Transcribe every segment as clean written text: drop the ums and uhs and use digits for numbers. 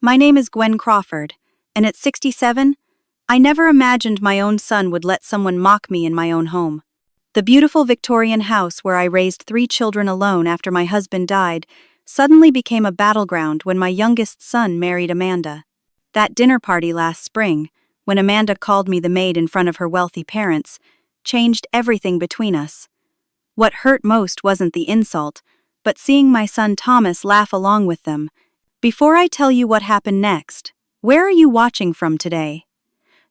My name is Gwen Crawford, and at 67, I never imagined my own son would let someone mock me in my own home. The beautiful Victorian house where I raised 3 children alone after my husband died suddenly became a battleground when my youngest son married Amanda. That dinner party last spring, when Amanda called me the maid in front of her wealthy parents, changed everything between us. What hurt most wasn't the insult, but seeing my son Thomas laugh along with them. Before I tell you what happened next, where are you watching from today?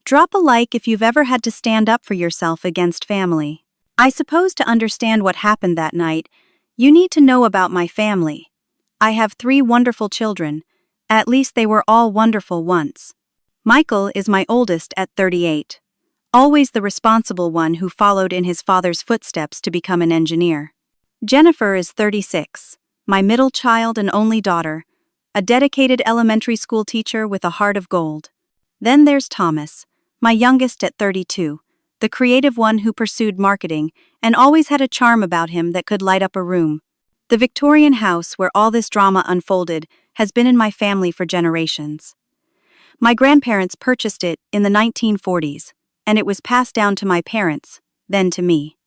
Drop a like if you've ever had to stand up for yourself against family. I suppose to understand what happened that night, you need to know about my family. I have 3 wonderful children. At least they were all wonderful once. Michael is my oldest at 38. Always the responsible one who followed in his father's footsteps to become an engineer. Jennifer is 36, my middle child and only daughter, a dedicated elementary school teacher with a heart of gold. Then there's Thomas, my youngest at 32, the creative one who pursued marketing and always had a charm about him that could light up a room. The Victorian house where all this drama unfolded has been in my family for generations. My grandparents purchased it in the 1940s, and it was passed down to my parents, then to me.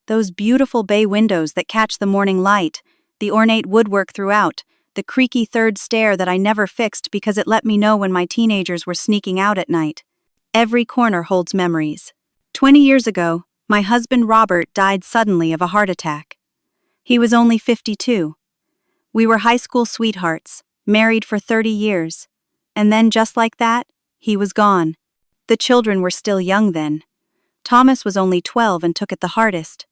Those beautiful bay windows that catch the morning light, the ornate woodwork throughout, the creaky third stair that I never fixed because it let me know when my teenagers were sneaking out at night. Every corner holds memories. 20 years ago, my husband Robert died suddenly of a heart attack. He was only 52. We were high school sweethearts, married for 30 years. And then just like that, he was gone. The children were still young then. Thomas was only 12 and took it the hardest.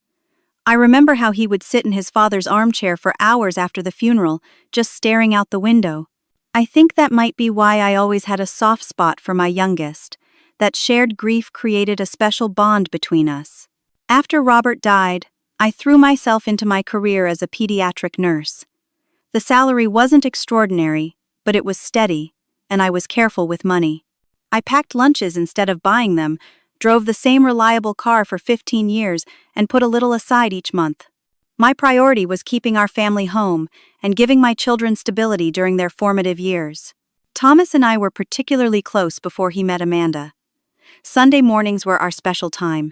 I remember how he would sit in his father's armchair for hours after the funeral, just staring out the window. I think that might be why I always had a soft spot for my youngest. That shared grief created a special bond between us. After Robert died, I threw myself into my career as a pediatric nurse. The salary wasn't extraordinary, but it was steady, and I was careful with money. I packed lunches instead of buying them, drove the same reliable car for 15 years, and put a little aside each month. My priority was keeping our family home and giving my children stability during their formative years. Thomas and I were particularly close before he met Amanda. Sunday mornings were our special time.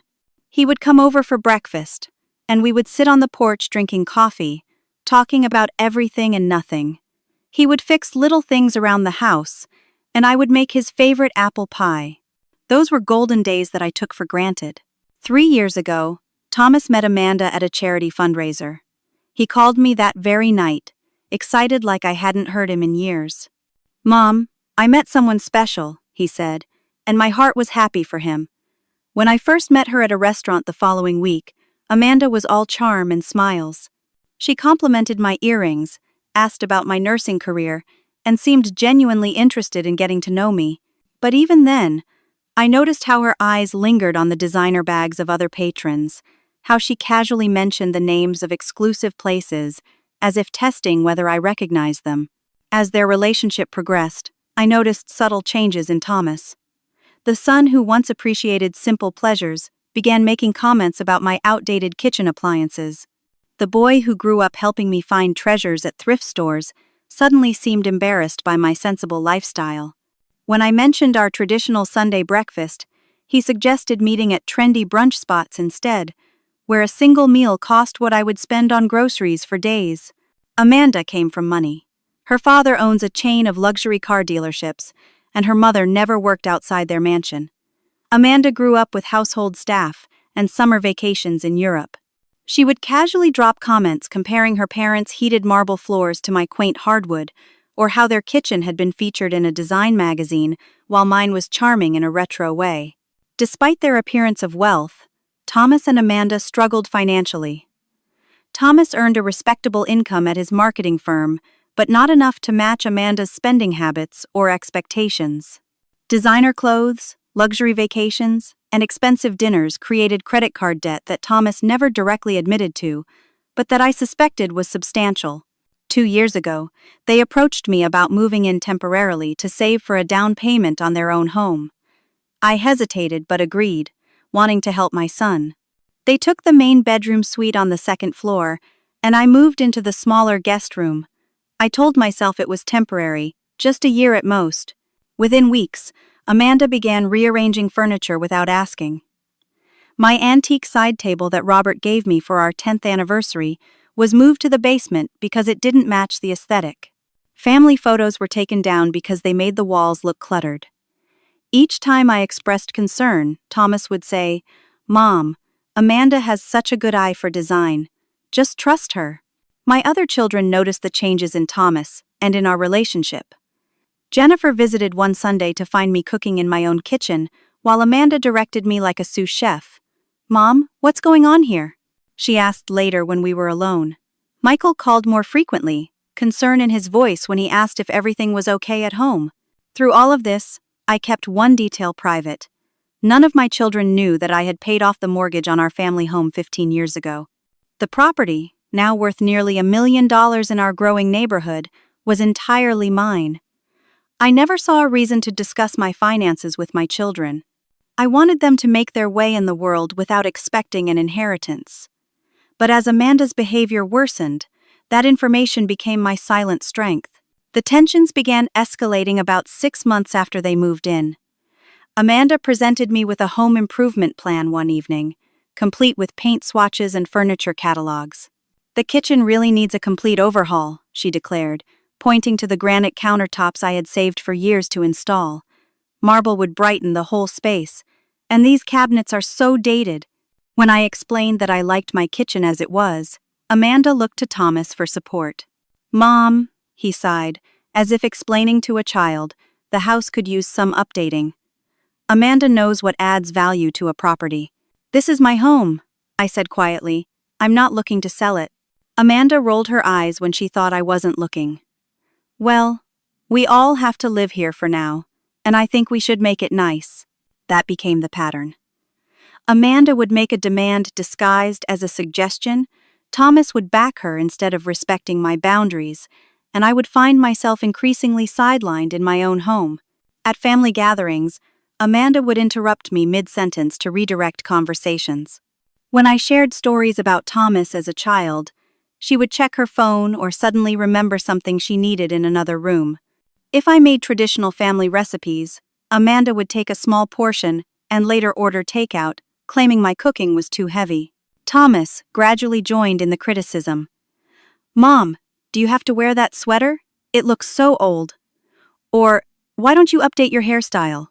He would come over for breakfast, and we would sit on the porch drinking coffee, talking about everything and nothing. He would fix little things around the house, and I would make his favorite apple pie. Those were golden days that I took for granted. 3 years ago, Thomas met Amanda at a charity fundraiser. He called me that very night, excited like I hadn't heard him in years. "Mom, I met someone special," he said, and my heart was happy for him. When I first met her at a restaurant the following week, Amanda was all charm and smiles. She complimented my earrings, asked about my nursing career, and seemed genuinely interested in getting to know me. But even then, I noticed how her eyes lingered on the designer bags of other patrons, how she casually mentioned the names of exclusive places, as if testing whether I recognized them. As their relationship progressed, I noticed subtle changes in Thomas. The son who once appreciated simple pleasures began making comments about my outdated kitchen appliances. The boy who grew up helping me find treasures at thrift stores suddenly seemed embarrassed by my sensible lifestyle. When I mentioned our traditional Sunday breakfast, he suggested meeting at trendy brunch spots instead, where a single meal cost what I would spend on groceries for days. Amanda came from money. Her father owns a chain of luxury car dealerships, and her mother never worked outside their mansion. Amanda grew up with household staff and summer vacations in Europe. She would casually drop comments comparing her parents' heated marble floors to my quaint hardwood, or how their kitchen had been featured in a design magazine while mine was charming in a retro way. Despite their appearance of wealth, Thomas and Amanda struggled financially. Thomas earned a respectable income at his marketing firm, but not enough to match Amanda's spending habits or expectations. Designer clothes, luxury vacations, and expensive dinners created credit card debt that Thomas never directly admitted to, but that I suspected was substantial. 2 years ago, they approached me about moving in temporarily to save for a down payment on their own home. I hesitated but agreed, wanting to help my son. They took the main bedroom suite on the 2nd floor, and I moved into the smaller guest room. I told myself it was temporary, just a year at most. Within weeks, Amanda began rearranging furniture without asking. My antique side table that Robert gave me for our 10th anniversary was moved to the basement because it didn't match the aesthetic. Family photos were taken down because they made the walls look cluttered. Each time I expressed concern, Thomas would say, "Mom, Amanda has such a good eye for design. Just trust her." My other children noticed the changes in Thomas and in our relationship. Jennifer visited one Sunday to find me cooking in my own kitchen, while Amanda directed me like a sous chef. "Mom, what's going on here?" she asked later when we were alone. Michael called more frequently, concern in his voice when he asked if everything was okay at home. Through all of this, I kept one detail private. None of my children knew that I had paid off the mortgage on our family home 15 years ago. The property, now worth nearly $1 million in our growing neighborhood, was entirely mine. I never saw a reason to discuss my finances with my children. I wanted them to make their way in the world without expecting an inheritance. But as Amanda's behavior worsened, that information became my silent strength. The tensions began escalating about 6 months after they moved in. Amanda presented me with a home improvement plan one evening, complete with paint swatches and furniture catalogs. "The kitchen really needs a complete overhaul," she declared, pointing to the granite countertops I had saved for years to install. "Marble would brighten the whole space, and these cabinets are so dated." When I explained that I liked my kitchen as it was, Amanda looked to Thomas for support. "Mom," he sighed, as if explaining to a child, "the house could use some updating." Amanda knows what adds value to a property. "This is my home," I said quietly. "I'm not looking to sell it." Amanda rolled her eyes when she thought I wasn't looking. "Well, we all have to live here for now, and I think we should make it nice." That became the pattern. Amanda would make a demand disguised as a suggestion, Thomas would back her instead of respecting my boundaries, and I would find myself increasingly sidelined in my own home. At family gatherings, Amanda would interrupt me mid-sentence to redirect conversations. When I shared stories about Thomas as a child, she would check her phone or suddenly remember something she needed in another room. If I made traditional family recipes, Amanda would take a small portion and later order takeout, claiming my cooking was too heavy. Thomas gradually joined in the criticism. "Mom, do you have to wear that sweater? It looks so old." Or, "Why don't you update your hairstyle?"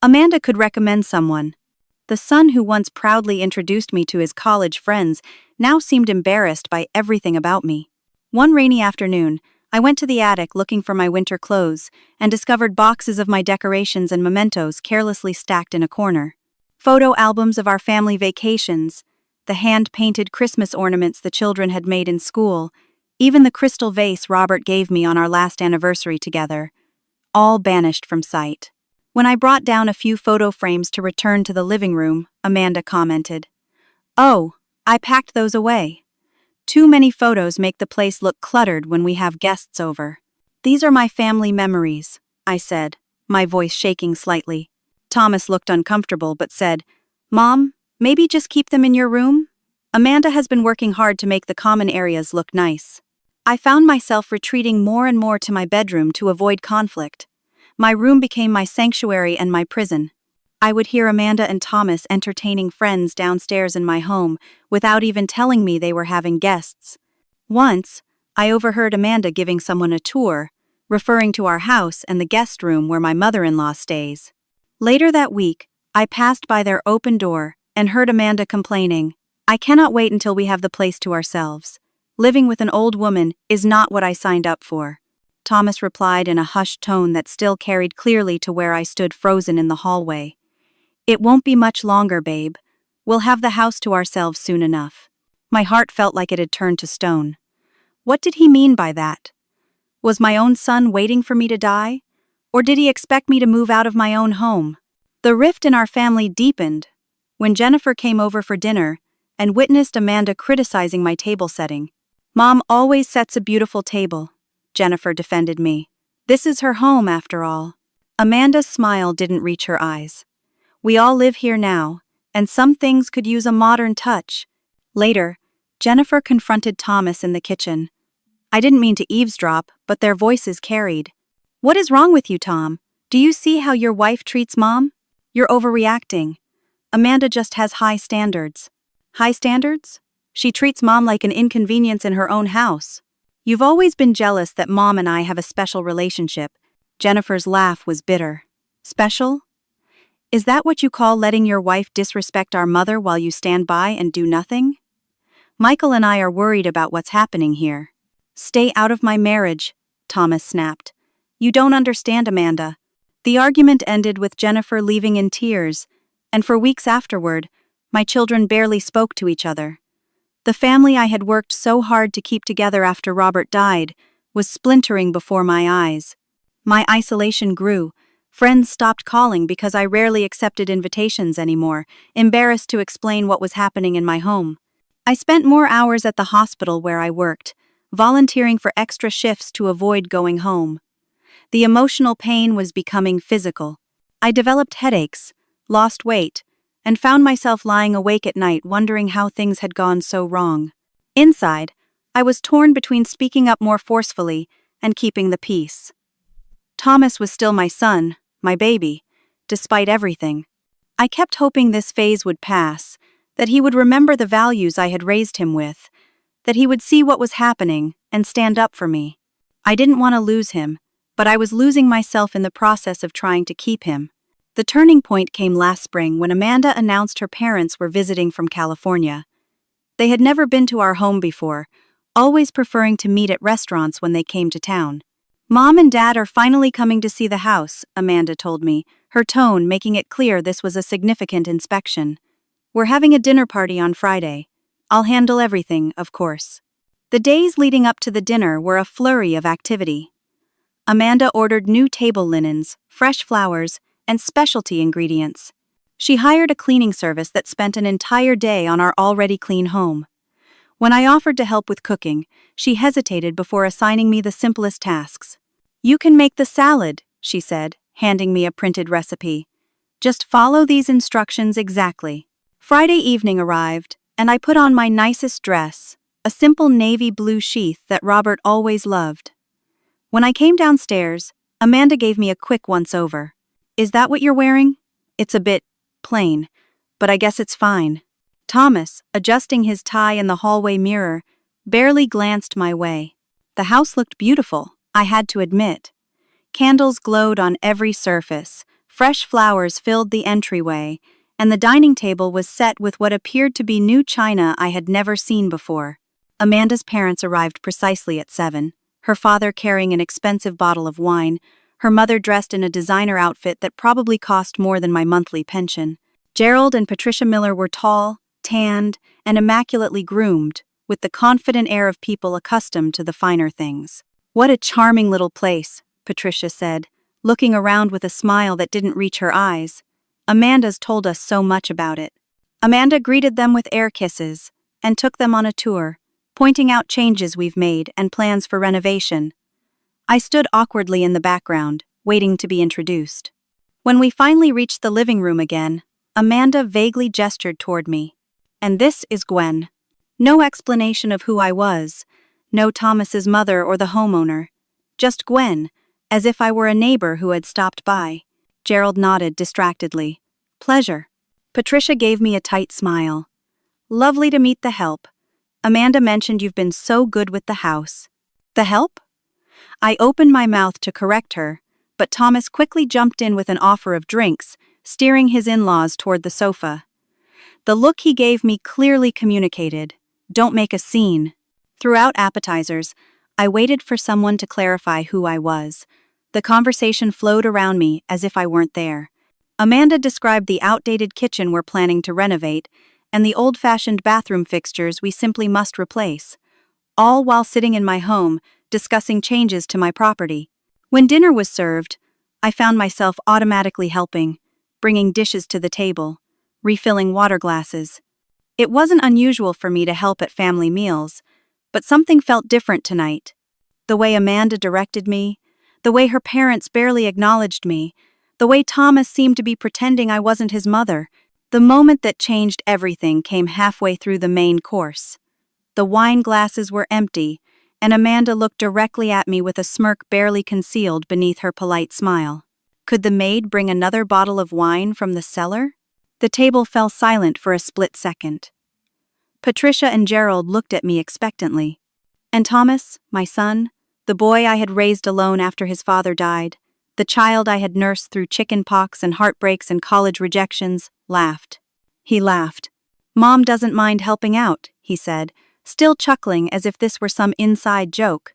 Amanda could recommend someone. The son who once proudly introduced me to his college friends now seemed embarrassed by everything about me. One rainy afternoon, I went to the attic looking for my winter clothes and discovered boxes of my decorations and mementos carelessly stacked in a corner. Photo albums of our family vacations, the hand-painted Christmas ornaments the children had made in school, even the crystal vase Robert gave me on our last anniversary together, all banished from sight. When I brought down a few photo frames to return to the living room, Amanda commented, "Oh, I packed those away. Too many photos make the place look cluttered when we have guests over." "These are my family memories," I said, my voice shaking slightly. Thomas looked uncomfortable but said, "Mom, maybe just keep them in your room?" Amanda has been working hard to make the common areas look nice. I found myself retreating more and more to my bedroom to avoid conflict. My room became my sanctuary and my prison. I would hear Amanda and Thomas entertaining friends downstairs in my home without even telling me they were having guests. Once, I overheard Amanda giving someone a tour, referring to our house and the guest room where my mother-in-law stays. Later that week, I passed by their open door and heard Amanda complaining, "I cannot wait until we have the place to ourselves. Living with an old woman is not what I signed up for." Thomas replied in a hushed tone that still carried clearly to where I stood frozen in the hallway. "It won't be much longer, babe. We'll have the house to ourselves soon enough." My heart felt like it had turned to stone. What did he mean by that? Was my own son waiting for me to die? Or did he expect me to move out of my own home? The rift in our family deepened when Jennifer came over for dinner and witnessed Amanda criticizing my table setting. "Mom always sets a beautiful table," Jennifer defended me. "This is her home, after all." Amanda's smile didn't reach her eyes. "We all live here now, and some things could use a modern touch." Later, Jennifer confronted Thomas in the kitchen. I didn't mean to eavesdrop, but their voices carried. What is wrong with you, Tom? Do you see how your wife treats Mom? You're overreacting. Amanda just has high standards. High standards? She treats Mom like an inconvenience in her own house. You've always been jealous that Mom and I have a special relationship. Jennifer's laugh was bitter. Special? Is that what you call letting your wife disrespect our mother while you stand by and do nothing? Michael and I are worried about what's happening here. Stay out of my marriage, Thomas snapped. You don't understand, Amanda. The argument ended with Jennifer leaving in tears, and for weeks afterward, my children barely spoke to each other. The family I had worked so hard to keep together after Robert died was splintering before my eyes. My isolation grew. Friends stopped calling because I rarely accepted invitations anymore, embarrassed to explain what was happening in my home. I spent more hours at the hospital where I worked, volunteering for extra shifts to avoid going home. The emotional pain was becoming physical. I developed headaches, lost weight, and found myself lying awake at night wondering how things had gone so wrong. Inside, I was torn between speaking up more forcefully and keeping the peace. Thomas was still my son, my baby, despite everything. I kept hoping this phase would pass, that he would remember the values I had raised him with, that he would see what was happening and stand up for me. I didn't want to lose him, but I was losing myself in the process of trying to keep him. The turning point came last spring when Amanda announced her parents were visiting from California. They had never been to our home before, always preferring to meet at restaurants when they came to town. Mom and Dad are finally coming to see the house, Amanda told me, her tone making it clear this was a significant inspection. We're having a dinner party on Friday. I'll handle everything, of course. The days leading up to the dinner were a flurry of activity. Amanda ordered new table linens, fresh flowers, and specialty ingredients. She hired a cleaning service that spent an entire day on our already clean home. When I offered to help with cooking, she hesitated before assigning me the simplest tasks. You can make the salad, she said, handing me a printed recipe. Just follow these instructions exactly. Friday evening arrived, and I put on my nicest dress, a simple navy blue sheath that Robert always loved. When I came downstairs, Amanda gave me a quick once-over. Is that what you're wearing? It's a bit plain, but I guess it's fine. Thomas, adjusting his tie in the hallway mirror, barely glanced my way. The house looked beautiful, I had to admit. Candles glowed on every surface, fresh flowers filled the entryway, and the dining table was set with what appeared to be new china I had never seen before. Amanda's parents arrived precisely at 7, her father carrying an expensive bottle of wine, her mother dressed in a designer outfit that probably cost more than my monthly pension. Gerald and Patricia Miller were tall, tanned, and immaculately groomed, with the confident air of people accustomed to the finer things. What a charming little place, Patricia said, looking around with a smile that didn't reach her eyes. Amanda's told us so much about it. Amanda greeted them with air kisses and took them on a tour, pointing out changes we've made and plans for renovation. I stood awkwardly in the background, waiting to be introduced. When we finally reached the living room again, Amanda vaguely gestured toward me. And this is Gwen. No explanation of who I was, no Thomas's mother or the homeowner. Just Gwen, as if I were a neighbor who had stopped by. Gerald nodded distractedly. Pleasure. Patricia gave me a tight smile. Lovely to meet the help. Amanda mentioned you've been so good with the house. The help? I opened my mouth to correct her, but Thomas quickly jumped in with an offer of drinks, steering his in-laws toward the sofa. The look he gave me clearly communicated, don't make a scene. Throughout appetizers, I waited for someone to clarify who I was. The conversation flowed around me as if I weren't there. Amanda described the outdated kitchen we're planning to renovate and the old-fashioned bathroom fixtures we simply must replace, all while sitting in my home, discussing changes to my property. When dinner was served, I found myself automatically helping, bringing dishes to the table, refilling water glasses. It wasn't unusual for me to help at family meals, but something felt different tonight. The way Amanda directed me, the way her parents barely acknowledged me, the way Thomas seemed to be pretending I wasn't his mother. The moment that changed everything came halfway through the main course. The wine glasses were empty, and Amanda looked directly at me with a smirk barely concealed beneath her polite smile. Could the maid bring another bottle of wine from the cellar? The table fell silent for a split second. Patricia and Gerald looked at me expectantly. And Thomas, my son, the boy I had raised alone after his father died, the child I had nursed through chicken pox and heartbreaks and college rejections, laughed. He laughed. "Mom doesn't mind helping out," he said, still chuckling as if this were some inside joke.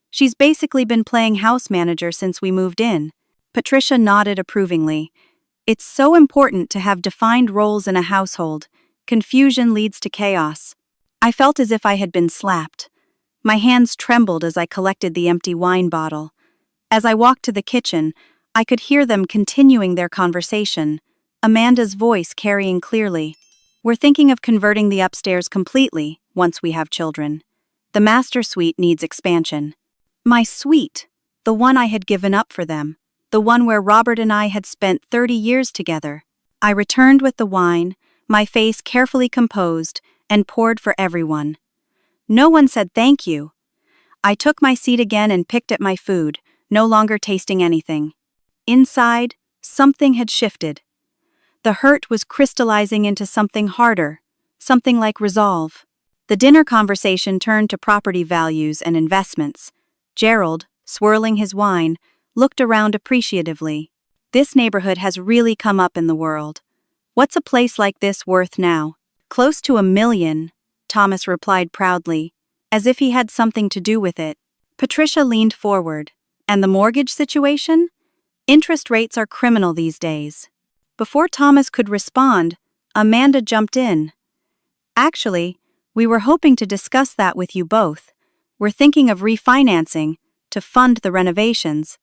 "She's basically been playing house manager since we moved in." Patricia nodded approvingly. It's so important to have defined roles in a household. Confusion leads to chaos. I felt as if I had been slapped. My hands trembled as I collected the empty wine bottle. As I walked to the kitchen, I could hear them continuing their conversation, Amanda's voice carrying clearly. "We're thinking of converting the upstairs completely once we have children. The master suite needs expansion." My suite, the one I had given up for them, the one where Robert and I had spent 30 years together. I returned with the wine, my face carefully composed, and poured for everyone. No one said thank you. I took my seat again and picked at my food, no longer tasting anything. Inside, something had shifted. The hurt was crystallizing into something harder, something like resolve. The dinner conversation turned to property values and investments. Gerald, swirling his wine, looked around appreciatively. "This neighborhood has really come up in the world. What's a place like this worth now?" "Close to $1 million, Thomas replied proudly, as if he had something to do with it. Patricia leaned forward. "And the mortgage situation? Interest rates are criminal these days." Before Thomas could respond, Amanda jumped in. "Actually, we were hoping to discuss that with you both. We're thinking of refinancing to fund the renovations.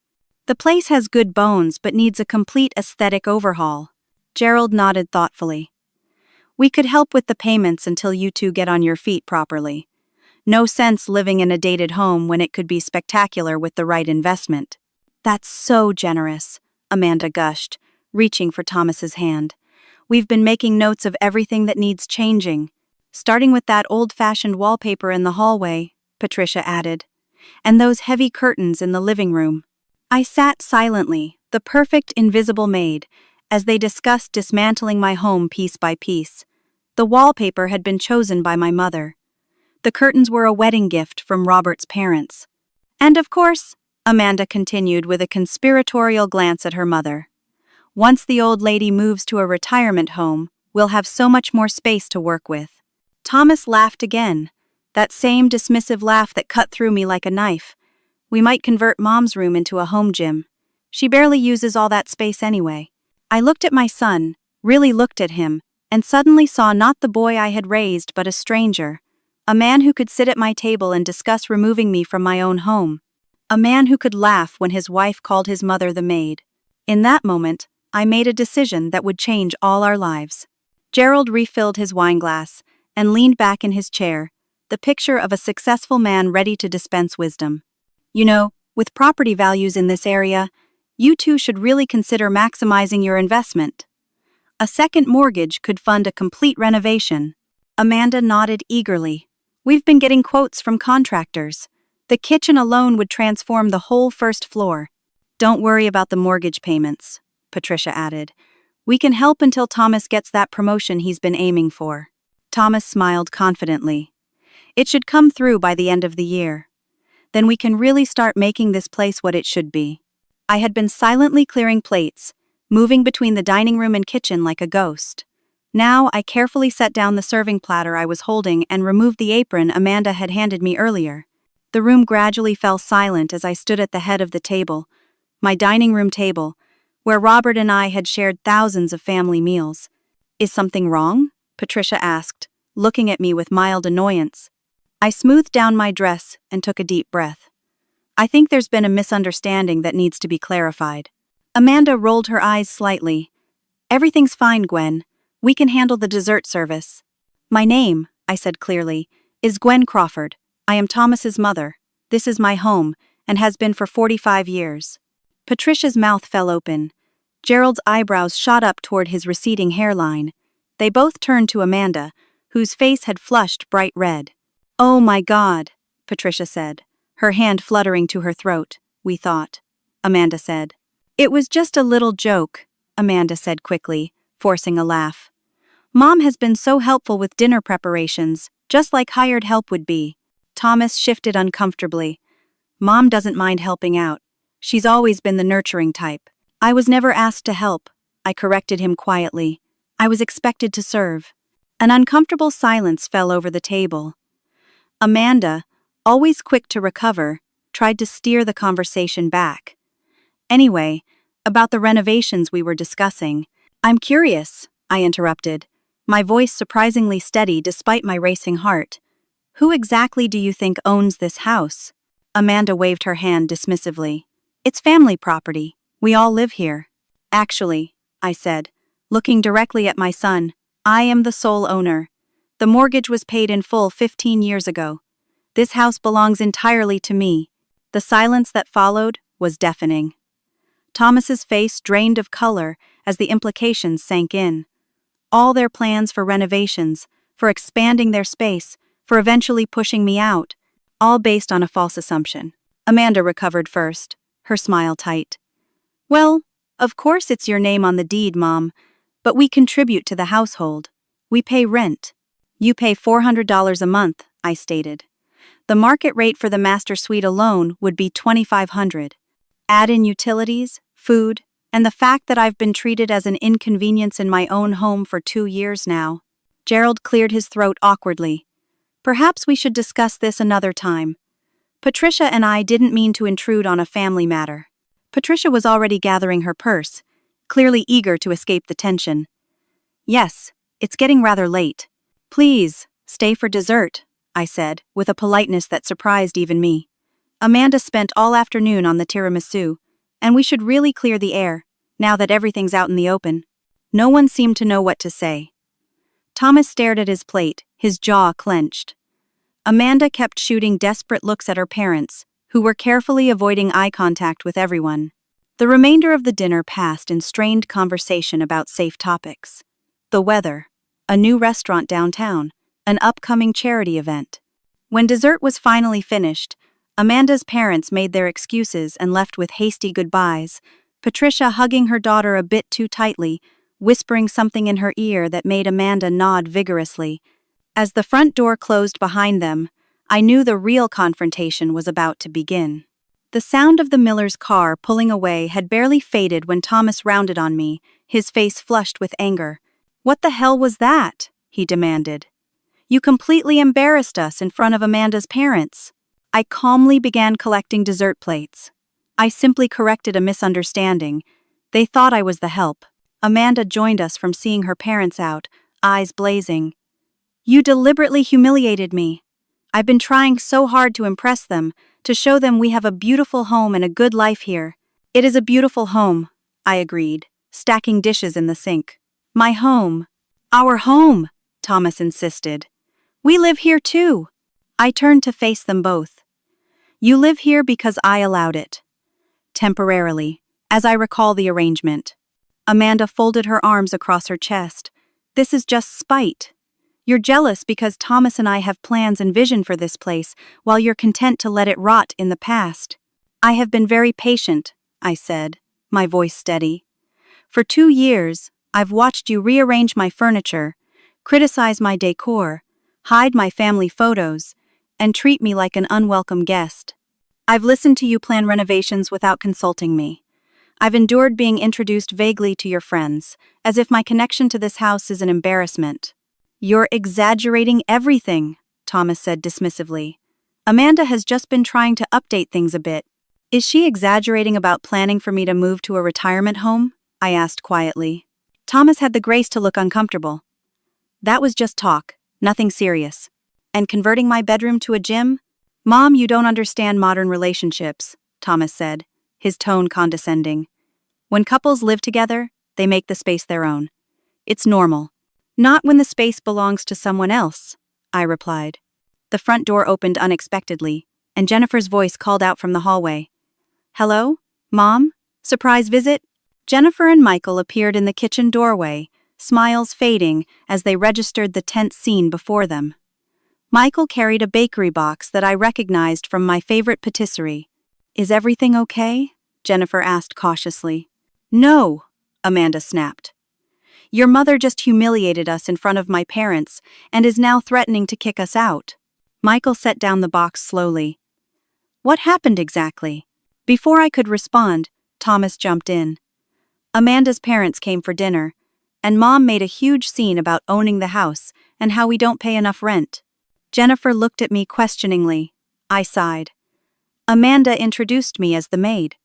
The place has good bones but needs a complete aesthetic overhaul." Gerald nodded thoughtfully. "We could help with the payments until you two get on your feet properly. No sense living in a dated home when it could be spectacular with the right investment." "That's so generous," Amanda gushed, reaching for Thomas's hand. "We've been making notes of everything that needs changing. Starting with that old-fashioned wallpaper in the hallway," Patricia added. "And those heavy curtains in the living room." I sat silently, the perfect invisible maid, as they discussed dismantling my home piece by piece. The wallpaper had been chosen by my mother. The curtains were a wedding gift from Robert's parents. "And of course," Amanda continued with a conspiratorial glance at her mother, "once the old lady moves to a retirement home, we'll have so much more space to work with." Thomas laughed again, that same dismissive laugh that cut through me like a knife. "We might convert Mom's room into a home gym. She barely uses all that space anyway." I looked at my son, really looked at him, and suddenly saw not the boy I had raised but a stranger. A man who could sit at my table and discuss removing me from my own home. A man who could laugh when his wife called his mother the maid. In that moment, I made a decision that would change all our lives. Gerald refilled his wineglass and leaned back in his chair, the picture of a successful man ready to dispense wisdom. "You know, with property values in this area, you two should really consider maximizing your investment. A second mortgage could fund a complete renovation." Amanda nodded eagerly. "We've been getting quotes from contractors. The kitchen alone would transform the whole first floor." "Don't worry about the mortgage payments," Patricia added. "We can help until Thomas gets that promotion he's been aiming for." Thomas smiled confidently. "It should come through by the end of the year. Then we can really start making this place what it should be." I had been silently clearing plates, moving between the dining room and kitchen like a ghost. Now I carefully set down the serving platter I was holding and removed the apron Amanda had handed me earlier. The room gradually fell silent as I stood at the head of the table, my dining room table, where Robert and I had shared thousands of family meals. "Is something wrong?" Patricia asked, looking at me with mild annoyance. I smoothed down my dress and took a deep breath. "I think there's been a misunderstanding that needs to be clarified." Amanda rolled her eyes slightly. "Everything's fine, Gwen. We can handle the dessert service." "My name," I said clearly, "is Gwen Crawford. I am Thomas's mother. This is my home, and has been for 45 years. Patricia's mouth fell open. Gerald's eyebrows shot up toward his receding hairline. They both turned to Amanda, whose face had flushed bright red. "Oh my God," Patricia said. her hand fluttering to her throat, we thought. Amanda said. It was just a little joke, Amanda said quickly, forcing a laugh. Mom has been so helpful with dinner preparations, just like hired help would be. Thomas shifted uncomfortably. Mom doesn't mind helping out. She's always been the nurturing type. I was never asked to help, I corrected him quietly. I was expected to serve. An uncomfortable silence fell over the table. Amanda, always quick to recover, tried to steer the conversation back. Anyway, about the renovations we were discussing. I'm curious, I interrupted, my voice surprisingly steady despite my racing heart. Who exactly do you think owns this house? Amanda waved her hand dismissively. It's family property. We all live here. Actually, I said, looking directly at my son, I am the sole owner. The mortgage was paid in full 15 years ago. This house belongs entirely to me. The silence that followed was deafening. Thomas's face drained of color as the implications sank in. All their plans for renovations, for expanding their space, for eventually pushing me out, all based on a false assumption. Amanda recovered first, her smile tight. Well, of course it's your name on the deed, Mom, but we contribute to the household. We pay rent. You pay $400 a month, I stated. The market rate for the master suite alone would be $2,500. Add in utilities, food, and the fact that I've been treated as an inconvenience in my own home for 2 years now. Gerald cleared his throat awkwardly. Perhaps we should discuss this another time. Patricia and I didn't mean to intrude on a family matter. Patricia was already gathering her purse, clearly eager to escape the tension. Yes, it's getting rather late. Please, stay for dessert, I said, with a politeness that surprised even me. Amanda spent all afternoon on the tiramisu, and we should really clear the air, now that everything's out in the open. No one seemed to know what to say. Thomas stared at his plate, his jaw clenched. Amanda kept shooting desperate looks at her parents, who were carefully avoiding eye contact with everyone. The remainder of the dinner passed in strained conversation about safe topics. The weather, a new restaurant downtown, an upcoming charity event. When dessert was finally finished, Amanda's parents made their excuses and left with hasty goodbyes, Patricia hugging her daughter a bit too tightly, whispering something in her ear that made Amanda nod vigorously. As the front door closed behind them, I knew the real confrontation was about to begin. The sound of the Miller's car pulling away had barely faded when Thomas rounded on me, his face flushed with anger. "What the hell was that?" he demanded. "You completely embarrassed us in front of Amanda's parents." I calmly began collecting dessert plates. I simply corrected a misunderstanding. They thought I was the help. Amanda joined us from seeing her parents out, eyes blazing. "You deliberately humiliated me. I've been trying so hard to impress them, to show them we have a beautiful home and a good life here." "It is a beautiful home," I agreed, stacking dishes in the sink. "My home." "Our home," Thomas insisted. "We live here too." I turned to face them both. "You live here because I allowed it." Temporarily, as I recall the arrangement. Amanda folded her arms across her chest. "This is just spite. You're jealous because Thomas and I have plans and vision for this place, while you're content to let it rot in the past." "I have been very patient," I said, my voice steady. "For 2 years, I've watched you rearrange my furniture, criticize my decor, hide my family photos, and treat me like an unwelcome guest. I've listened to you plan renovations without consulting me. I've endured being introduced vaguely to your friends, as if my connection to this house is an embarrassment." "You're exaggerating everything," Thomas said dismissively. "Amanda has just been trying to update things a bit." "Is she exaggerating about planning for me to move to a retirement home?" I asked quietly. Thomas had the grace to look uncomfortable. "That was just talk, nothing serious. And converting my bedroom to a gym? Mom, you don't understand modern relationships," Thomas said, his tone condescending. "When couples live together, they make the space their own. It's normal. Not when the space belongs to someone else," I replied. The front door opened unexpectedly, and Jennifer's voice called out from the hallway. "Hello? Mom? Surprise visit?" Jennifer and Michael appeared in the kitchen doorway, smiles fading as they registered the tense scene before them. Michael carried a bakery box that I recognized from my favorite patisserie. "Is everything okay?" Jennifer asked cautiously. "No," Amanda snapped. "Your mother just humiliated us in front of my parents and is now threatening to kick us out." Michael set down the box slowly. "What happened exactly?" Before I could respond, Thomas jumped in. "Amanda's parents came for dinner, and Mom made a huge scene about owning the house and how we don't pay enough rent." Jennifer looked at me questioningly. I sighed. "Amanda introduced me as the maid."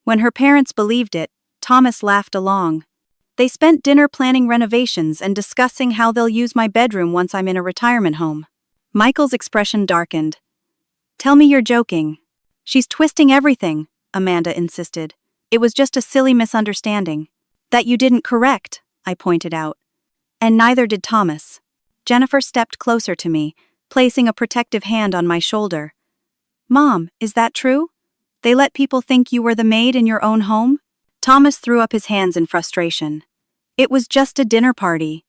When her parents believed it, Thomas laughed along. "They spent dinner planning renovations and discussing how they'll use my bedroom once I'm in a retirement home." Michael's expression darkened. "Tell me you're joking." "She's twisting everything," Amanda insisted. "It was just a silly misunderstanding." "That you didn't correct," I pointed out. "And neither did Thomas." Jennifer stepped closer to me, placing a protective hand on my shoulder. "Mom, is that true? They let people think you were the maid in your own home?" Thomas threw up his hands in frustration. "It was just a dinner party.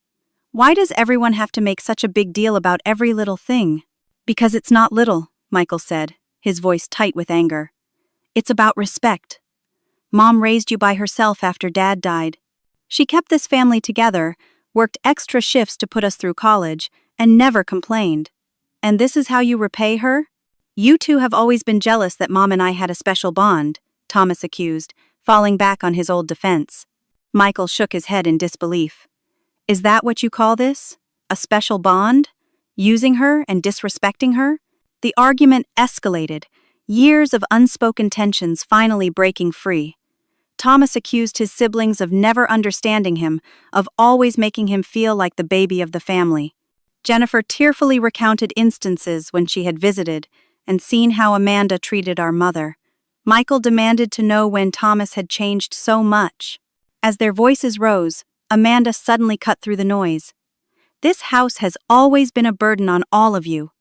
Why does everyone have to make such a big deal about every little thing?" "Because it's not little," Michael said, his voice tight with anger. "It's about respect. Mom raised you by herself after Dad died. She kept this family together, worked extra shifts to put us through college, and never complained. And this is how you repay her?" "You two have always been jealous that Mom and I had a special bond," Thomas accused, falling back on his old defense. Michael shook his head in disbelief. "Is that what you call this? A special bond? Using her and disrespecting her?" The argument escalated, years of unspoken tensions finally breaking free. Thomas accused his siblings of never understanding him, of always making him feel like the baby of the family. Jennifer tearfully recounted instances when she had visited and seen how Amanda treated our mother. Michael demanded to know when Thomas had changed so much. As their voices rose, Amanda suddenly cut through the noise. "This house has always been a burden on all of you.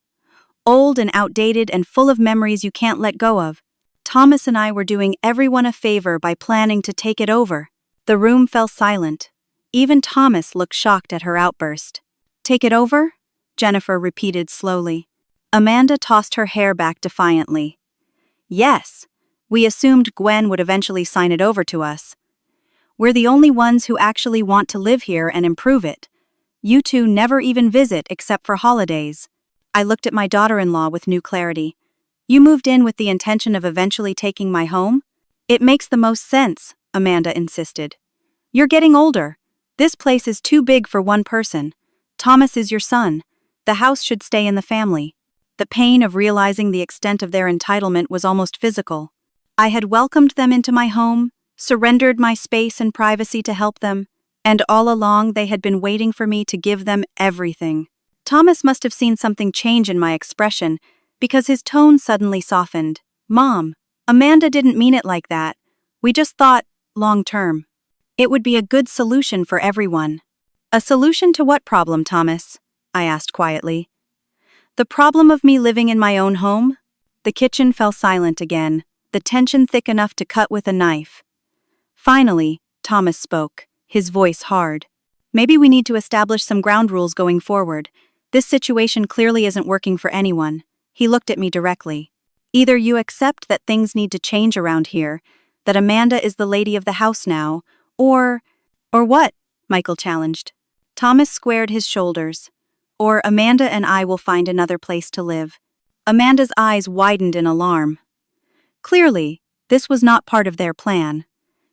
Old and outdated and full of memories you can't let go of. Thomas and I were doing everyone a favor by planning to take it over." The room fell silent. Even Thomas looked shocked at her outburst. "Take it over?" Jennifer repeated slowly. Amanda tossed her hair back defiantly. "Yes, we assumed Gwen would eventually sign it over to us. We're the only ones who actually want to live here and improve it. You two never even visit except for holidays." I looked at my daughter-in-law with new clarity. "You moved in with the intention of eventually taking my home?" "It makes the most sense," Amanda insisted. "You're getting older. This place is too big for one person. Thomas is your son. The house should stay in the family." The pain of realizing the extent of their entitlement was almost physical. I had welcomed them into my home, surrendered my space and privacy to help them, and all along they had been waiting for me to give them everything. Thomas must have seen something change in my expression, because his tone suddenly softened. "Mom, Amanda didn't mean it like that. We just thought, long term, it would be a good solution for everyone." "A solution to what problem, Thomas?" I asked quietly. "The problem of me living in my own home?" The kitchen fell silent again, the tension thick enough to cut with a knife. Finally, Thomas spoke, his voice hard. "Maybe we need to establish some ground rules going forward. This situation clearly isn't working for anyone." He looked at me directly. "Either you accept that things need to change around here, that Amanda is the lady of the house now, or what?" Michael challenged. Thomas squared his shoulders. "Or Amanda and I will find another place to live." Amanda's eyes widened in alarm. Clearly, this was not part of their plan.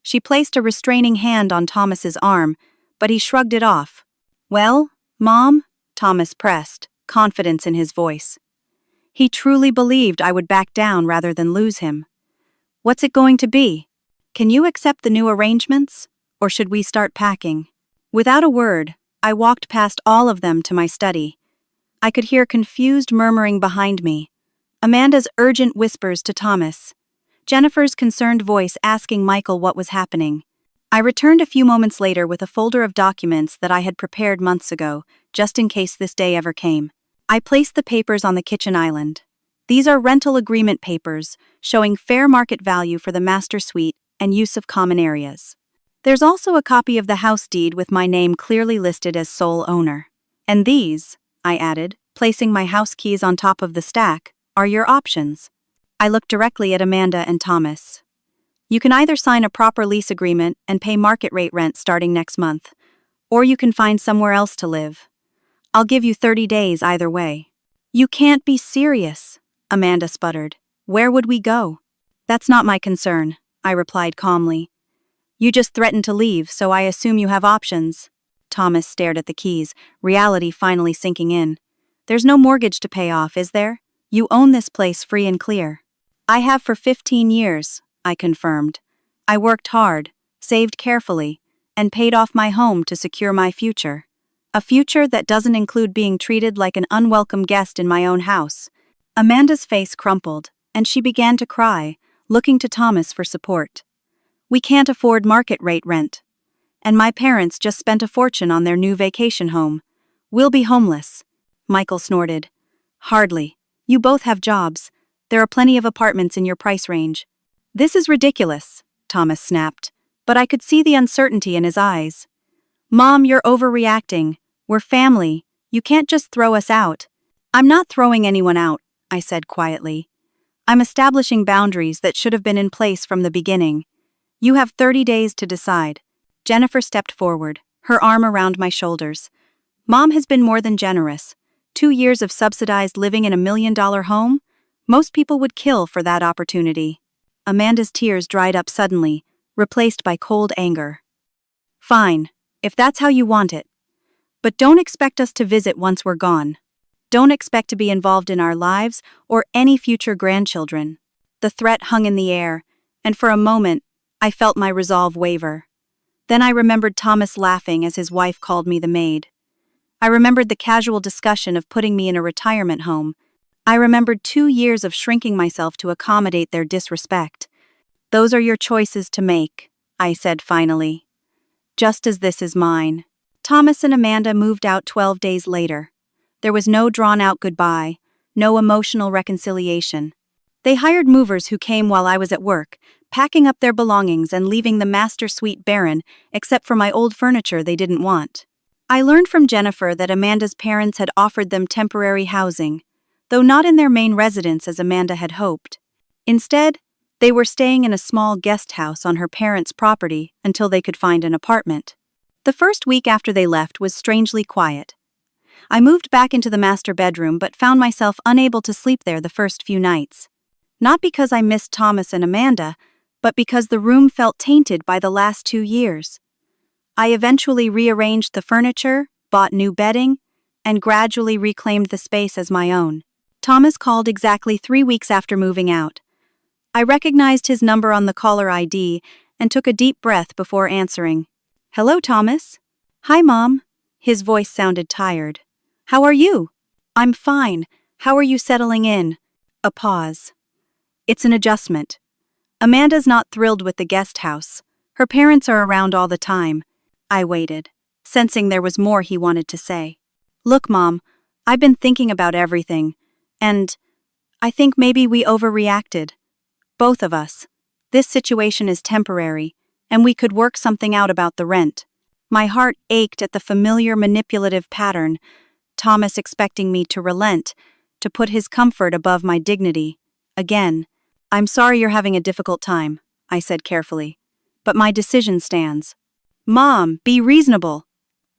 She placed a restraining hand on Thomas's arm, but he shrugged it off. "Well, Mom?" Thomas pressed, confidence in his voice. He truly believed I would back down rather than lose him. "What's it going to be? Can you accept the new arrangements? Or should we start packing?" Without a word, I walked past all of them to my study. I could hear confused murmuring behind me. Amanda's urgent whispers to Thomas. Jennifer's concerned voice asking Michael what was happening. I returned a few moments later with a folder of documents that I had prepared months ago, just in case this day ever came. I placed the papers on the kitchen island. These are rental agreement papers, showing fair market value for the master suite and use of common areas. There's also a copy of the house deed with my name clearly listed as sole owner. "And these," I added, placing my house keys on top of the stack, are your options. I looked directly at Amanda and Thomas. You can either sign a proper lease agreement and pay market rate rent starting next month, or you can find somewhere else to live. I'll give you 30 days either way. You can't be serious, Amanda sputtered. Where would we go? That's not my concern, I replied calmly. You just threatened to leave, so I assume you have options. Thomas stared at the keys, reality finally sinking in. There's no mortgage to pay off, is there? You own this place free and clear. I have for 15 years, I confirmed. I worked hard, saved carefully, and paid off my home to secure my future. A future that doesn't include being treated like an unwelcome guest in my own house. Amanda's face crumpled, and she began to cry, looking to Thomas for support. We can't afford market rate rent. And my parents just spent a fortune on their new vacation home. We'll be homeless. Michael snorted. Hardly. You both have jobs. There are plenty of apartments in your price range. This is ridiculous, Thomas snapped, but I could see the uncertainty in his eyes. Mom, you're overreacting. We're family. You can't just throw us out. I'm not throwing anyone out, I said quietly. I'm establishing boundaries that should have been in place from the beginning. You have 30 days to decide. Jennifer stepped forward, her arm around my shoulders. Mom has been more than generous. 2 years of subsidized living in a $1 million home? Most people would kill for that opportunity. Amanda's tears dried up suddenly, replaced by cold anger. Fine, if that's how you want it. But don't expect us to visit once we're gone. Don't expect to be involved in our lives or any future grandchildren. The threat hung in the air, and for a moment, I felt my resolve waver. Then I remembered Thomas laughing as his wife called me the maid. I remembered the casual discussion of putting me in a retirement home. I remembered 2 years of shrinking myself to accommodate their disrespect. Those are your choices to make, I said finally. Just as this is mine. Thomas and Amanda moved out 12 days later. There was no drawn-out goodbye, no emotional reconciliation. They hired movers who came while I was at work, packing up their belongings and leaving the master suite barren, except for my old furniture they didn't want. I learned from Jennifer that Amanda's parents had offered them temporary housing, though not in their main residence as Amanda had hoped. Instead, they were staying in a small guest house on her parents' property until they could find an apartment. The first week after they left was strangely quiet. I moved back into the master bedroom but found myself unable to sleep there the first few nights. Not because I missed Thomas and Amanda, but because the room felt tainted by the last 2 years. I eventually rearranged the furniture, bought new bedding, and gradually reclaimed the space as my own. Thomas called exactly 3 weeks after moving out. I recognized his number on the caller ID and took a deep breath before answering. Hello, Thomas. Hi, Mom. His voice sounded tired. How are you? I'm fine. How are you settling in? A pause. It's an adjustment. Amanda's not thrilled with the guest house. Her parents are around all the time. I waited, sensing there was more he wanted to say. Look, Mom, I've been thinking about everything, and I think maybe we overreacted. Both of us. This situation is temporary, and we could work something out about the rent. My heart ached at the familiar manipulative pattern, Thomas expecting me to relent, to put his comfort above my dignity. Again. I'm sorry you're having a difficult time, I said carefully. But my decision stands. Mom, be reasonable.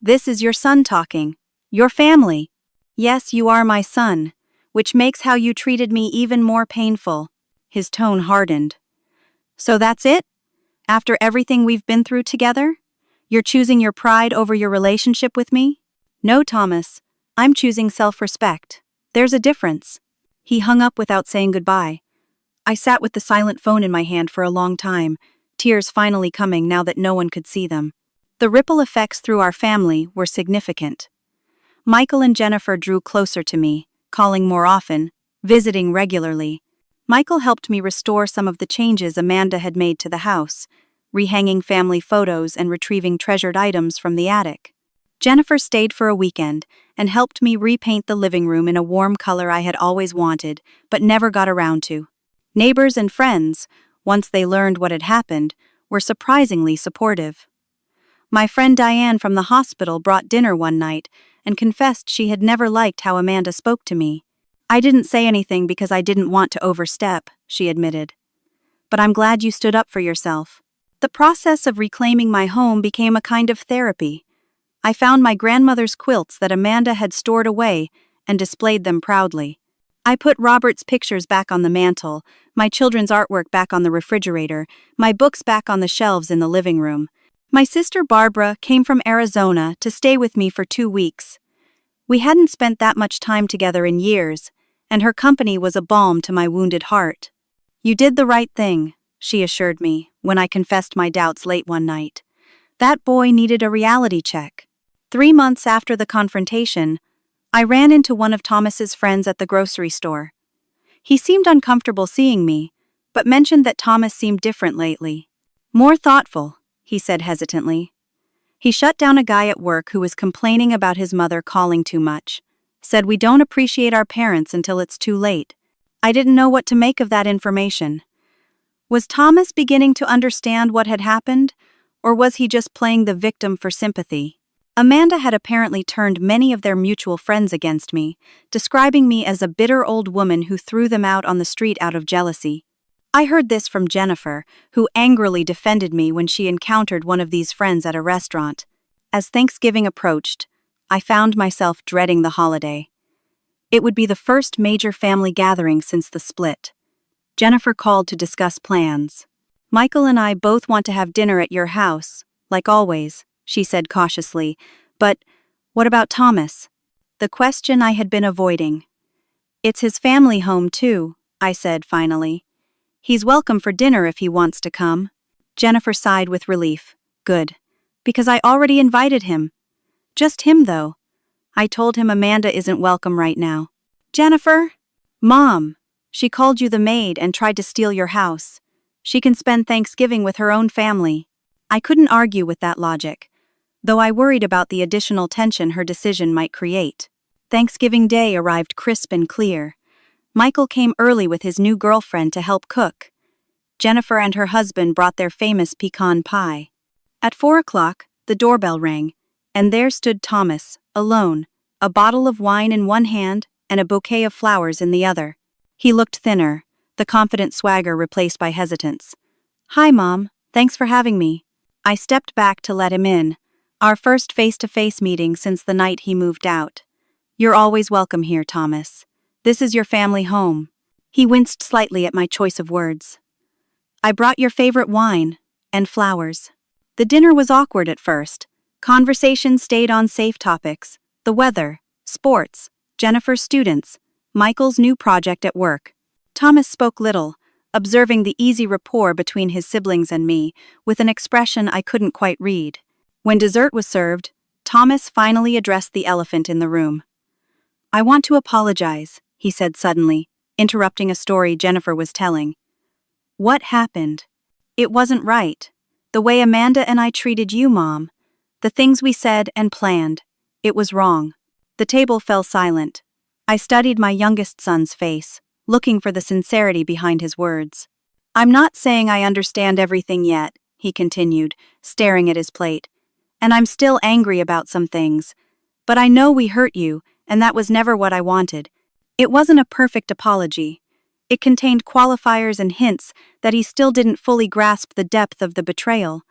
This is your son talking. Your family. Yes, you are my son, which makes how you treated me even more painful. His tone hardened. So that's it? After everything we've been through together? You're choosing your pride over your relationship with me? No, Thomas. I'm choosing self-respect. There's a difference. He hung up without saying goodbye. I sat with the silent phone in my hand for a long time, tears finally coming now that no one could see them. The ripple effects through our family were significant. Michael and Jennifer drew closer to me, calling more often, visiting regularly. Michael helped me restore some of the changes Amanda had made to the house, rehanging family photos and retrieving treasured items from the attic. Jennifer stayed for a weekend and helped me repaint the living room in a warm color I had always wanted, but never got around to. Neighbors and friends, once they learned what had happened, were surprisingly supportive. My friend Diane from the hospital brought dinner one night, and confessed she had never liked how Amanda spoke to me. "I didn't say anything because I didn't want to overstep," she admitted. "But I'm glad you stood up for yourself." The process of reclaiming my home became a kind of therapy. I found my grandmother's quilts that Amanda had stored away and displayed them proudly. I put Robert's pictures back on the mantel, my children's artwork back on the refrigerator, my books back on the shelves in the living room. My sister Barbara came from Arizona to stay with me for 2 weeks. We hadn't spent that much time together in years, and her company was a balm to my wounded heart. "You did the right thing," she assured me when I confessed my doubts late one night. "That boy needed a reality check." 3 months after the confrontation, I ran into one of Thomas's friends at the grocery store. He seemed uncomfortable seeing me, but mentioned that Thomas seemed different lately. "More thoughtful," he said hesitantly. He shut down a guy at work who was complaining about his mother calling too much. Said we don't appreciate our parents until it's too late. I didn't know what to make of that information. Was Thomas beginning to understand what had happened, or was he just playing the victim for sympathy? Amanda had apparently turned many of their mutual friends against me, describing me as a bitter old woman who threw them out on the street out of jealousy. I heard this from Jennifer, who angrily defended me when she encountered one of these friends at a restaurant. As Thanksgiving approached, I found myself dreading the holiday. It would be the first major family gathering since the split. Jennifer called to discuss plans. "Michael and I both want to have dinner at your house, like always," she said cautiously. "But what about Thomas?" The question I had been avoiding. "It's his family home, too," I said finally. "He's welcome for dinner if he wants to come." Jennifer sighed with relief. "Good. Because I already invited him." "Just him, though." I told him Amanda isn't welcome right now. "Jennifer?" "Mom, she called you the maid and tried to steal your house. She can spend Thanksgiving with her own family." I couldn't argue with that logic, though I worried about the additional tension her decision might create. Thanksgiving Day arrived crisp and clear. Michael came early with his new girlfriend to help cook. Jennifer and her husband brought their famous pecan pie. At 4 o'clock, the doorbell rang, and there stood Thomas, alone, a bottle of wine in one hand and a bouquet of flowers in the other. He looked thinner, the confident swagger replaced by hesitance. "Hi, Mom. Thanks for having me." I stepped back to let him in, our first face-to-face meeting since the night he moved out. "You're always welcome here, Thomas. This is your family home." He winced slightly at my choice of words. "I brought your favorite wine and flowers." The dinner was awkward at first. Conversation stayed on safe topics: the weather, sports, Jennifer's students, Michael's new project at work. Thomas spoke little, observing the easy rapport between his siblings and me, with an expression I couldn't quite read. When dessert was served, Thomas finally addressed the elephant in the room. "I want to apologize," he said suddenly, interrupting a story Jennifer was telling. "What happened? It wasn't right. The way Amanda and I treated you, Mom. The things we said and planned. It was wrong." The table fell silent. I studied my youngest son's face, looking for the sincerity behind his words. "I'm not saying I understand everything yet," he continued, staring at his plate. "And I'm still angry about some things. But I know we hurt you, and that was never what I wanted." It wasn't a perfect apology. It contained qualifiers and hints that he still didn't fully grasp the depth of the betrayal,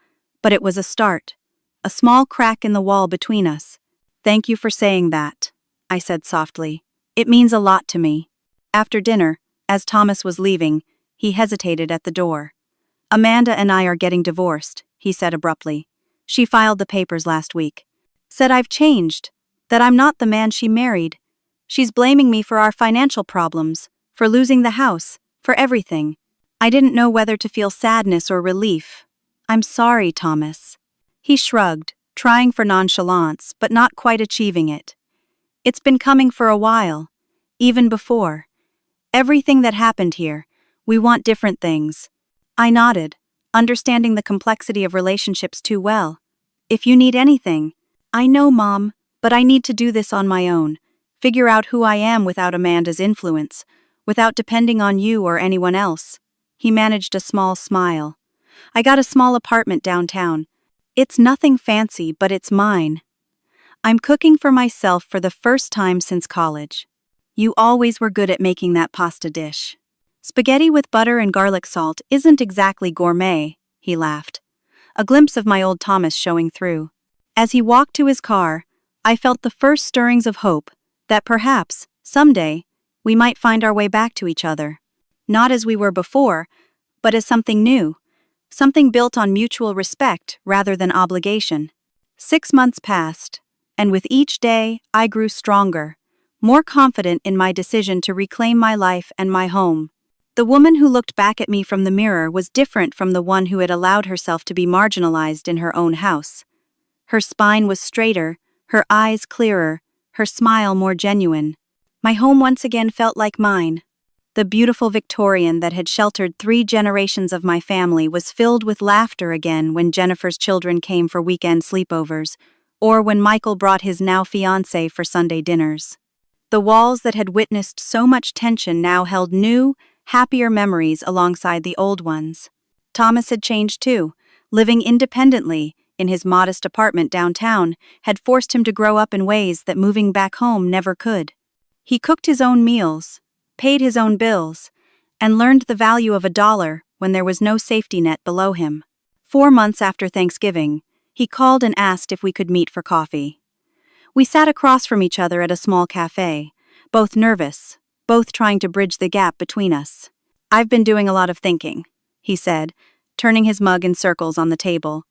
but it was a start, a small crack in the wall between us. "Thank you for saying that," I said softly. "It means a lot to me." After dinner, as Thomas was leaving, he hesitated at the door. "Amanda and I are getting divorced," he said abruptly. "She filed the papers last week. Said I've changed, that I'm not the man she married. She's blaming me for our financial problems, for losing the house, for everything." I didn't know whether to feel sadness or relief. "I'm sorry, Thomas." He shrugged, trying for nonchalance, but not quite achieving it. "It's been coming for a while, even before. Everything that happened here, we want different things." I nodded, understanding the complexity of relationships too well. "If you need anything." "I know, Mom, but I need to do this on my own. Figure out who I am without Amanda's influence, without depending on you or anyone else." He managed a small smile. "I got a small apartment downtown. It's nothing fancy, but it's mine." I'm cooking for myself for the first time since college. You always were good at making that pasta dish. Spaghetti with butter and garlic salt isn't exactly gourmet, he laughed, a glimpse of my old Thomas showing through. As he walked to his car, I felt the first stirrings of hope that perhaps, someday, we might find our way back to each other. Not as we were before, but as something new, something built on mutual respect rather than obligation. 6 months passed, and with each day I grew stronger, more confident in my decision to reclaim my life and my home. The woman who looked back at me from the mirror was different from the one who had allowed herself to be marginalized in her own house. Her spine was straighter, her eyes clearer, her smile more genuine. My home once again felt like mine. The beautiful Victorian that had sheltered 3 generations of my family was filled with laughter again when Jennifer's children came for weekend sleepovers, or when Michael brought his now fiancé for Sunday dinners. The walls that had witnessed so much tension now held new, happier memories alongside the old ones. Thomas had changed too. Living independently in his modest apartment downtown had forced him to grow up in ways that moving back home never could. He cooked his own meals, paid his own bills, and learned the value of $1 when there was no safety net below him. 4 months after Thanksgiving, he called and asked if we could meet for coffee. We sat across from each other at a small cafe, both nervous, both trying to bridge the gap between us. "I've been doing a lot of thinking," he said, turning his mug in circles on the table.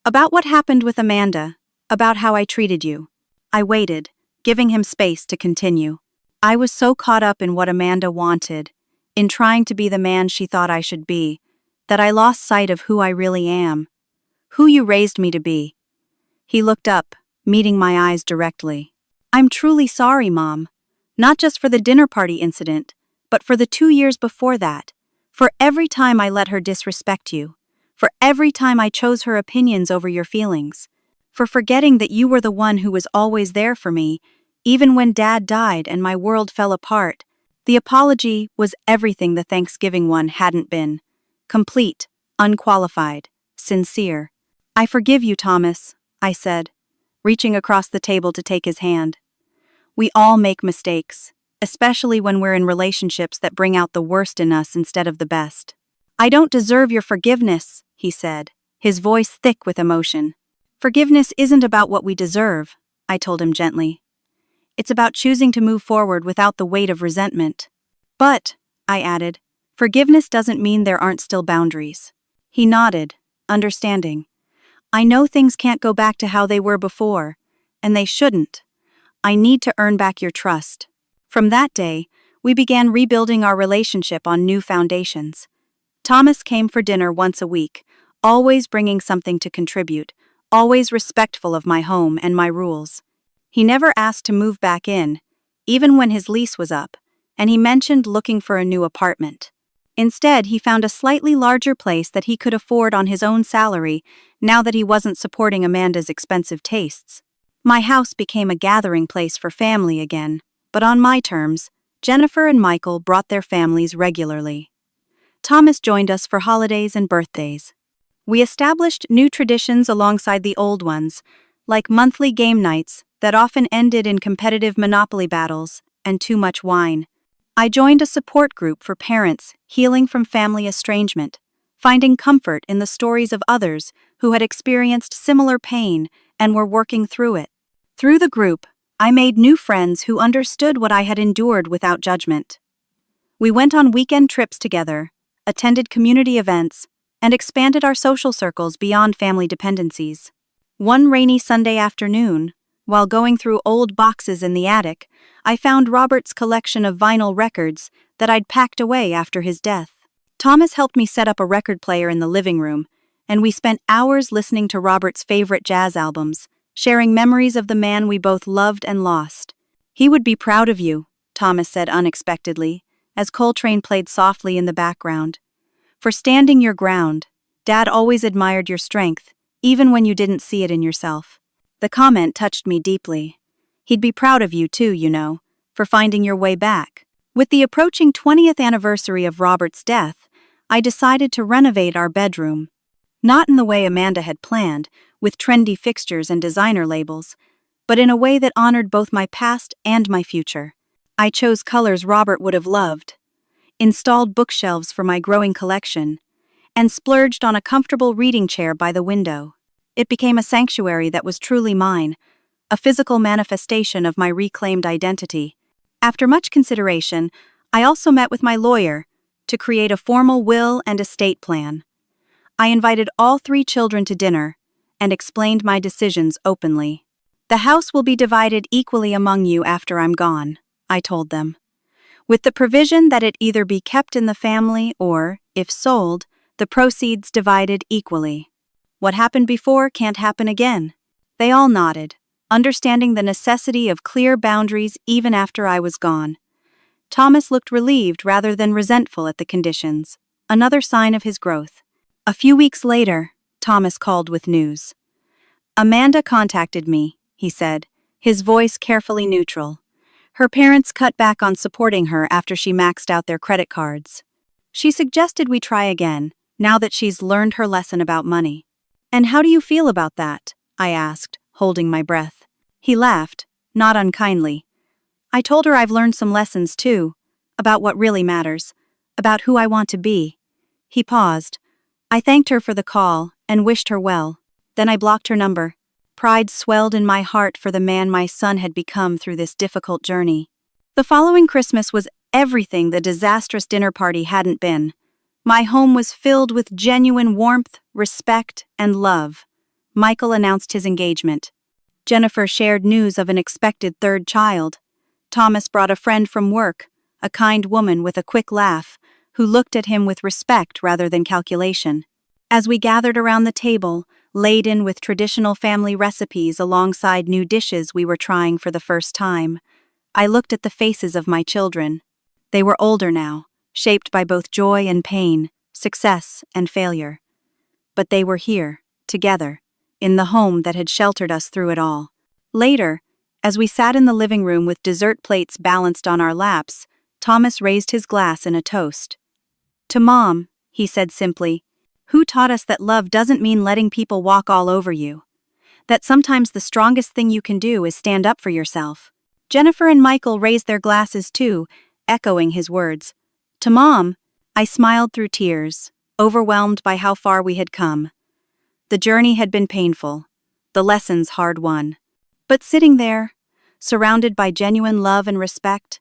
"About what happened with Amanda, about how I treated you." I waited, giving him space to continue. I was so caught up in what Amanda wanted, in trying to be the man she thought I should be, that I lost sight of who I really am. "Who you raised me to be." He looked up, meeting my eyes directly. "I'm truly sorry, Mom. Not just for the dinner party incident, but for the 2 years before that. For every time I let her disrespect you. For every time I chose her opinions over your feelings. For forgetting that you were the one who was always there for me, even when Dad died and my world fell apart." The apology was everything the Thanksgiving one hadn't been. Complete, unqualified, sincere. "I forgive you, Thomas," I said, reaching across the table to take his hand. "We all make mistakes, especially when we're in relationships that bring out the worst in us instead of the best." "I don't deserve your forgiveness," he said, his voice thick with emotion. "Forgiveness isn't about what we deserve," I told him gently. "It's about choosing to move forward without the weight of resentment." "But," I added, "forgiveness doesn't mean there aren't still boundaries." He nodded, understanding. "I know things can't go back to how they were before, and they shouldn't. I need to earn back your trust." From that day, we began rebuilding our relationship on new foundations. Thomas came for dinner once a week, always bringing something to contribute, always respectful of my home and my rules. He never asked to move back in, even when his lease was up, and he mentioned looking for a new apartment. Instead, he found a slightly larger place that he could afford on his own salary now that he wasn't supporting Amanda's expensive tastes. My house became a gathering place for family again, but on my terms. Jennifer and Michael brought their families regularly. Thomas joined us for holidays and birthdays. We established new traditions alongside the old ones, like monthly game nights that often ended in competitive Monopoly battles and too much wine. I joined a support group for parents healing from family estrangement, finding comfort in the stories of others who had experienced similar pain and were working through it. Through the group, I made new friends who understood what I had endured without judgment. We went on weekend trips together, attended community events, and expanded our social circles beyond family dependencies. One rainy Sunday afternoon, while going through old boxes in the attic, I found Robert's collection of vinyl records that I'd packed away after his death. Thomas helped me set up a record player in the living room, and we spent hours listening to Robert's favorite jazz albums, sharing memories of the man we both loved and lost. "He would be proud of you," Thomas said unexpectedly, as Coltrane played softly in the background. "For standing your ground. Dad always admired your strength, even when you didn't see it in yourself." The comment touched me deeply. He'd be proud of you too, you know, for finding your way back. With the approaching 20th anniversary of Robert's death, I decided to renovate our bedroom. Not in the way Amanda had planned, with trendy fixtures and designer labels, but in a way that honored both my past and my future. I chose colors Robert would have loved, installed bookshelves for my growing collection, and splurged on a comfortable reading chair by the window. It became a sanctuary that was truly mine, a physical manifestation of my reclaimed identity. After much consideration, I also met with my lawyer to create a formal will and estate plan. I invited all 3 children to dinner and explained my decisions openly. "The house will be divided equally among you after I'm gone," I told them, with the provision that it either be kept in the family or, if sold, the proceeds divided equally. What happened before can't happen again. They all nodded, understanding the necessity of clear boundaries even after I was gone. Thomas looked relieved rather than resentful at the conditions, another sign of his growth. A few weeks later, Thomas called with news. "Amanda contacted me," he said, his voice carefully neutral. Her parents cut back on supporting her after she maxed out their credit cards. She suggested we try again, now that she's learned her lesson about money. "And how do you feel about that?" I asked, holding my breath. He laughed, not unkindly. "I told her I've learned some lessons too, about what really matters, about who I want to be." He paused. I thanked her for the call and wished her well. Then I blocked her number. Pride swelled in my heart for the man my son had become through this difficult journey. The following Christmas was everything the disastrous dinner party hadn't been. My home was filled with genuine warmth, respect, and love. Michael announced his engagement. Jennifer shared news of an expected 3rd child. Thomas brought a friend from work, a kind woman with a quick laugh, who looked at him with respect rather than calculation. As we gathered around the table, laden with traditional family recipes alongside new dishes we were trying for the first time, I looked at the faces of my children. They were older now, shaped by both joy and pain, success and failure. But they were here, together, in the home that had sheltered us through it all. Later, as we sat in the living room with dessert plates balanced on our laps, Thomas raised his glass in a toast. "To Mom," he said simply, "who taught us that love doesn't mean letting people walk all over you? That sometimes the strongest thing you can do is stand up for yourself." Jennifer and Michael raised their glasses too, echoing his words. "To Mom," I smiled through tears, overwhelmed by how far we had come. The journey had been painful, the lessons hard-won. But sitting there, surrounded by genuine love and respect,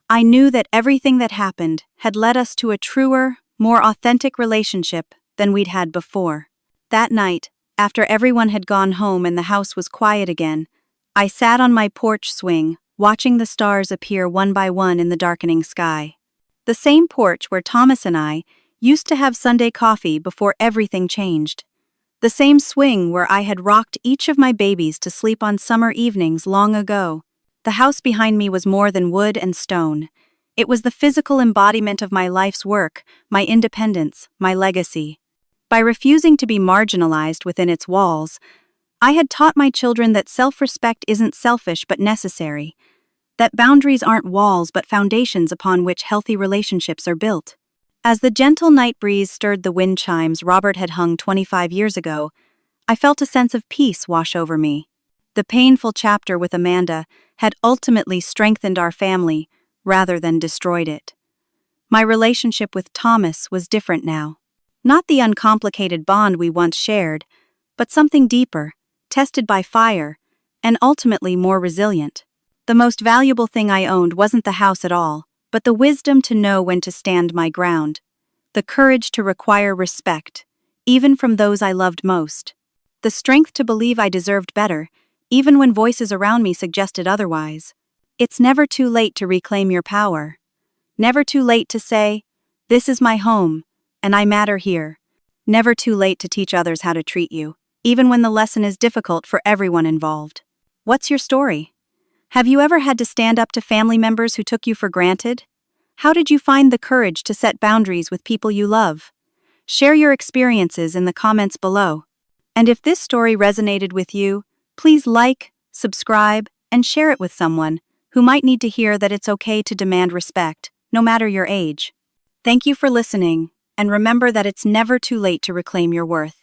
I knew that everything that happened had led us to a truer, more authentic relationship than we'd had before. That night, after everyone had gone home and the house was quiet again, I sat on my porch swing, watching the stars appear one by one in the darkening sky. The same porch where Thomas and I used to have Sunday coffee before everything changed. The same swing where I had rocked each of my babies to sleep on summer evenings long ago. The house behind me was more than wood and stone. It was the physical embodiment of my life's work, my independence, my legacy. By refusing to be marginalized within its walls, I had taught my children that self-respect isn't selfish but necessary, that boundaries aren't walls but foundations upon which healthy relationships are built. As the gentle night breeze stirred the wind chimes Robert had hung 25 years ago, I felt a sense of peace wash over me. The painful chapter with Amanda had ultimately strengthened our family rather than destroyed it. My relationship with Thomas was different now. Not the uncomplicated bond we once shared, but something deeper, tested by fire, and ultimately more resilient. The most valuable thing I owned wasn't the house at all, but the wisdom to know when to stand my ground, the courage to require respect, even from those I loved most, the strength to believe I deserved better, even when voices around me suggested otherwise. It's never too late to reclaim your power. Never too late to say, "This is my home, and I matter here." Never too late to teach others how to treat you, even when the lesson is difficult for everyone involved. What's your story? Have you ever had to stand up to family members who took you for granted? How did you find the courage to set boundaries with people you love? Share your experiences in the comments below. And if this story resonated with you, please like, subscribe, and share it with someone who might need to hear that it's okay to demand respect, no matter your age. Thank you for listening, and remember that it's never too late to reclaim your worth.